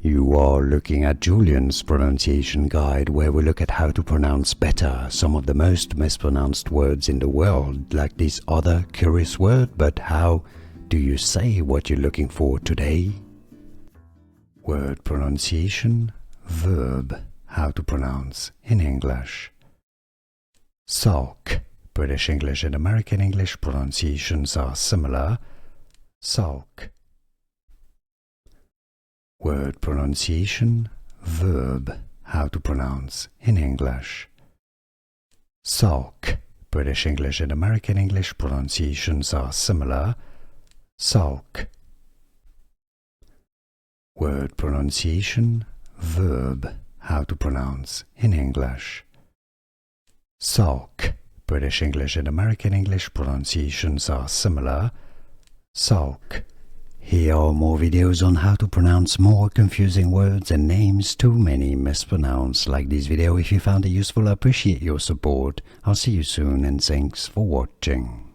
You are looking at Julian's pronunciation guide, where we look at how to pronounce better some of the most mispronounced words in the world, like this other curious word. But how do you say what you're looking for today? Word pronunciation, verb, how to pronounce in English. Sulk. British English and American English pronunciations are similar. Sulk. Word pronunciation, verb, how to pronounce in English. Sulk. British English and American English pronunciations are similar. Sulk. Word pronunciation, verb, how to pronounce in English. Sulk. British English and American English pronunciations are similar. Sulk. Here are more videos on how to pronounce more confusing words and names too many mispronounced. Like this video if you found it useful. I appreciate your support. I'll see you soon and thanks for watching.